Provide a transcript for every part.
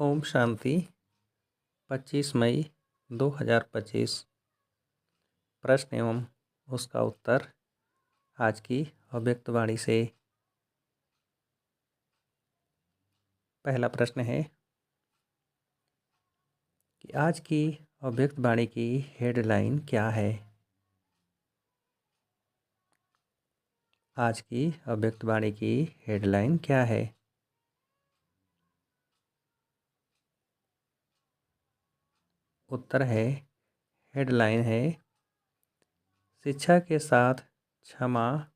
ओम शांति 25 मई 2025। प्रश्न एवं उसका उत्तर आज की अव्यक्त वाणी से। पहला प्रश्न है कि आज की अव्यक्त वाणी की हेडलाइन क्या है। आज की अव्यक्त वाणी की हेडलाइन क्या है। उत्तर है, हेडलाइन है, शिक्षा के साथ क्षमा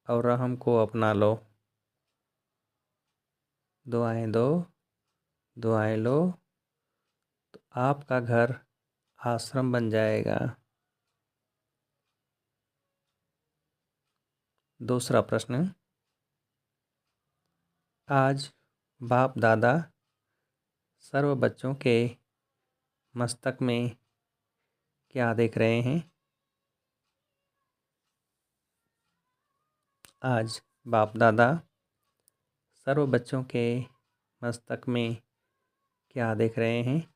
और रहम को अपना लो। दुआएं दो, दुआएं लो, तो आपका घर आश्रम बन जाएगा। दूसरा प्रश्न, आज बाप दादा सर्व बच्चों के मस्तक में क्या देख रहे हैं। आज बाप दादा सर्व बच्चों के मस्तक में क्या देख रहे हैं।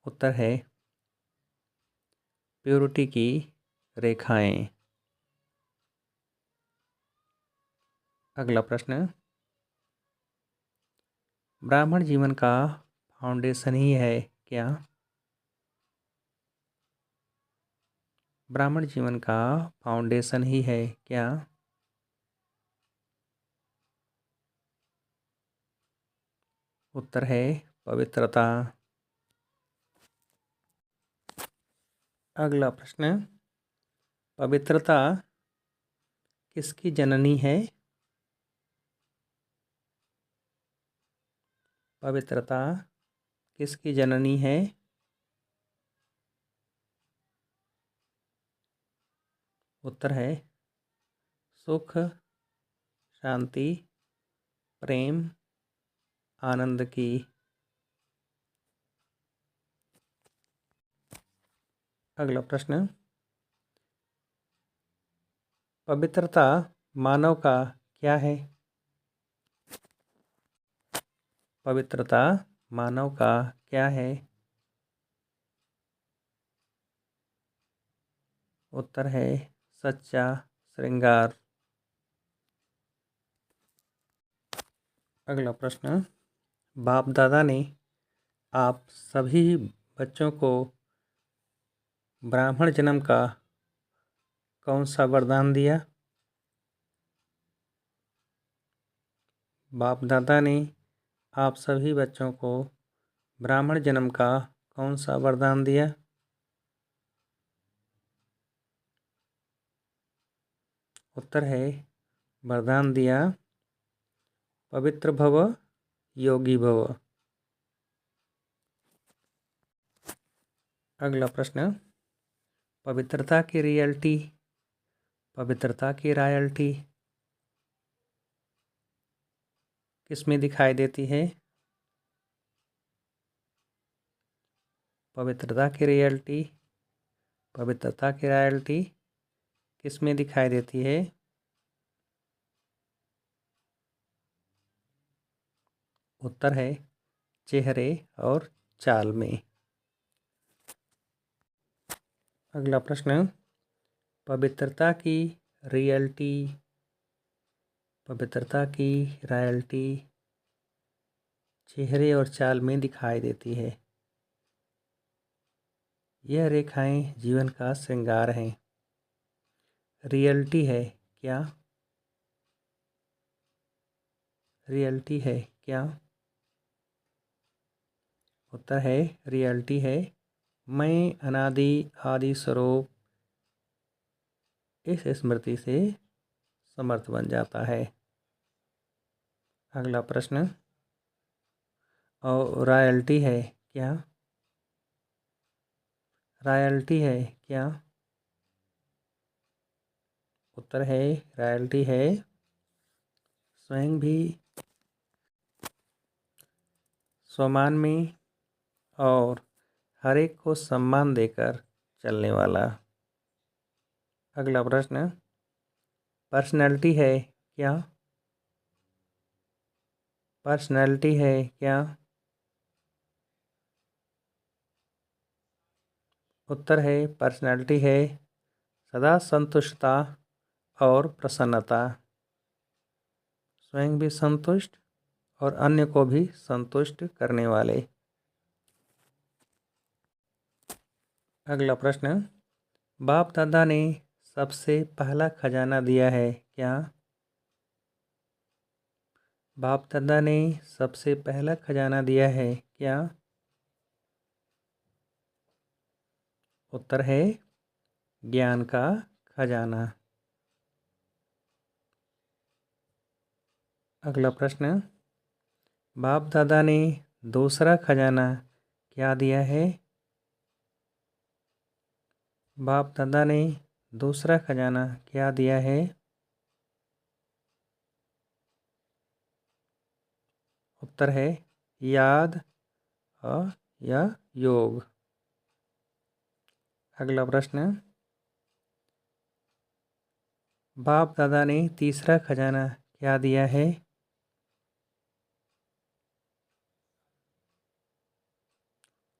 उत्तर है, प्योरिटी की रेखाएं। अगला प्रश्न, ब्राह्मण जीवन का फाउंडेशन ही है क्या। ब्राह्मण जीवन का फाउंडेशन ही है क्या। उत्तर है, पवित्रता। अगला प्रश्न, पवित्रता किसकी जननी है। पवित्रता किसकी जननी है। उत्तर है, सुख, शांति, प्रेम, आनंद की। अगला प्रश्न, पवित्रता मानव का क्या है। पवित्रता मानव का क्या है। उत्तर है, सच्चा श्रृंगार। अगला प्रश्न, बाप दादा ने आप सभी बच्चों को ब्राह्मण जन्म का कौन सा वरदान दिया। बाप दादा ने आप सभी बच्चों को ब्राह्मण जन्म का कौन सा वरदान दिया। उत्तर है, वरदान दिया, पवित्र भव, योगी भव। अगला प्रश्न, पवित्रता की रियलिटी, पवित्रता की रॉयल्टी किसमें दिखाई देती है। पवित्रता की रियलिटी, पवित्रता की रॉयल्टी किसमें दिखाई देती है। उत्तर है, चेहरे और चाल में। अगला प्रश्न, पवित्रता की रियलिटी, पवित्रता की रॉयल्टी चेहरे और चाल में दिखाई देती है। यह रेखाएं जीवन का श्रृंगार हैं। रियलिटी है क्या। रियलिटी है क्या। उत्तर है, रियलिटी है, मैं अनादि आदि स्वरूप इस स्मृति से समर्थ बन जाता है। अगला प्रश्न, और रॉयल्टी है क्या। रॉयल्टी है क्या। उत्तर है, रॉयल्टी है, स्वयं भी स्वमान में और हर एक को सम्मान देकर चलने वाला। अगला प्रश्न, पर्सनैलिटी है क्या। पर्सनैलिटी है क्या? उत्तर है पर्सनैलिटी है सदा संतुष्टता और प्रसन्नता। स्वयं भी संतुष्ट और अन्य को भी संतुष्ट करने वाले। अगला प्रश्न, बाप दादा ने सबसे पहला खजाना दिया है क्या? बाप दादा ने सबसे पहला खजाना दिया है क्या? उत्तर है ज्ञान का खजाना। अगला प्रश्न, बाप दादा ने दूसरा खजाना क्या दिया है? बाप दादा ने दूसरा खजाना क्या दिया है? उत्तर है याद और या योग। अगला प्रश्न, बाप दादा ने तीसरा खजाना क्या दिया है?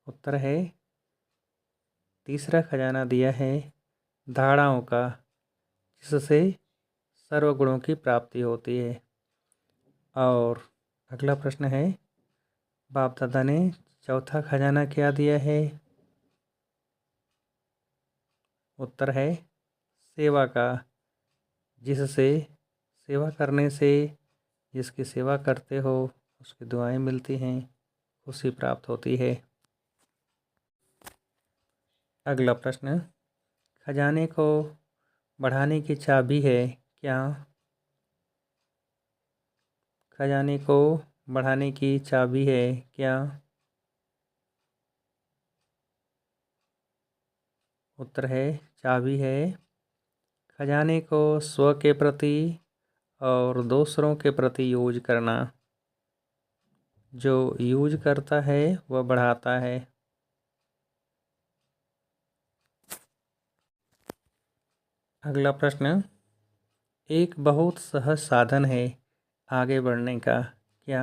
उत्तर है तीसरा खजाना दिया है धारणाओं का, जिससे सर्वगुणों की प्राप्ति होती है। और अगला प्रश्न है, बाप दादा ने चौथा खजाना क्या दिया है? उत्तर है सेवा का, जिससे सेवा करने से जिसकी सेवा करते हो उसकी दुआएं मिलती हैं, खुशी प्राप्त होती है। अगला प्रश्न, खजाने को बढ़ाने की चाबी है क्या? खजाने को बढ़ाने की चाबी है क्या? उत्तर है चाबी है खजाने को स्व के प्रति और दूसरों के प्रति यूज करना। जो यूज करता है वह बढ़ाता है। अगला प्रश्न, एक बहुत सहज साधन है आगे बढ़ने का क्या?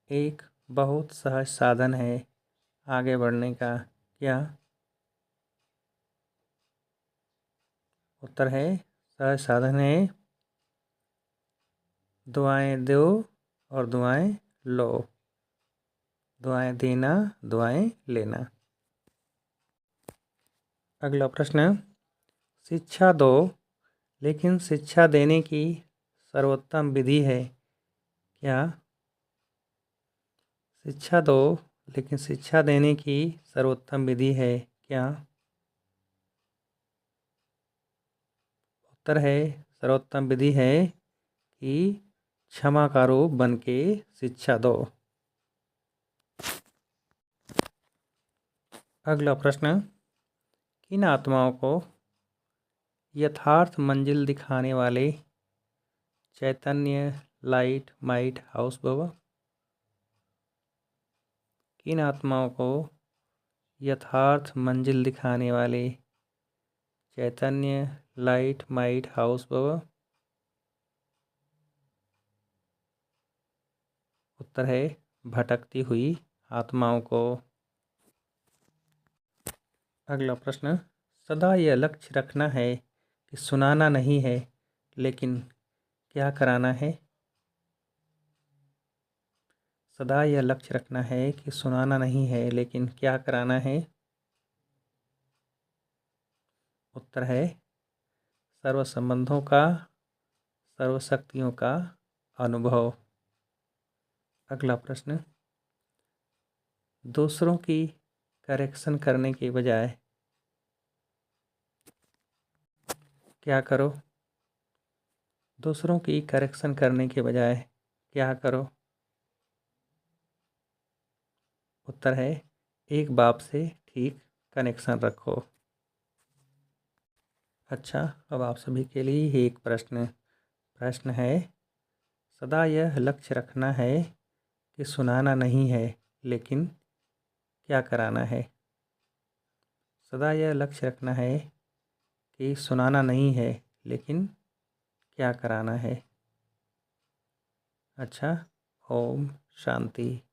एक बहुत सहज साधन है आगे बढ़ने का क्या? उत्तर है सहज साधन है दुआएं दो और दुआएं लो। दुआएं देना, दुआएं लेना। अगला प्रश्न, शिक्षा दो लेकिन शिक्षा देने की सर्वोत्तम विधि है क्या? शिक्षा दो लेकिन शिक्षा देने की सर्वोत्तम विधि है क्या? उत्तर है सर्वोत्तम विधि है कि क्षमा करो बन के शिक्षा दो। अगला प्रश्न, किन आत्माओं को यथार्थ मंजिल दिखाने वाले चैतन्य लाइट माइट हाउस बाबा? किन आत्माओं को यथार्थ मंजिल दिखाने वाले चैतन्य लाइट माइट हाउस बाबा? उत्तर है भटकती हुई आत्माओं को। अगला प्रश्न, सदा यह लक्ष्य रखना है कि सुनाना नहीं है लेकिन क्या कराना है? सदा यह लक्ष्य रखना है कि सुनाना नहीं है लेकिन क्या कराना है? उत्तर है सर्व संबंधों का, सर्व शक्तियों का अनुभव। अगला प्रश्न, दूसरों की करेक्शन करने के बजाय क्या करो? दूसरों की करेक्शन करने के बजाय क्या करो? उत्तर है एक बाप से ठीक कनेक्शन रखो। अच्छा, अब आप सभी के लिए एक प्रश्न प्रश्न है, सदा यह लक्ष्य रखना है कि सुनाना नहीं है लेकिन क्या कराना है? सदा यह लक्ष्य रखना है कि सुनाना नहीं है लेकिन क्या कराना है? अच्छा, ओम शांति।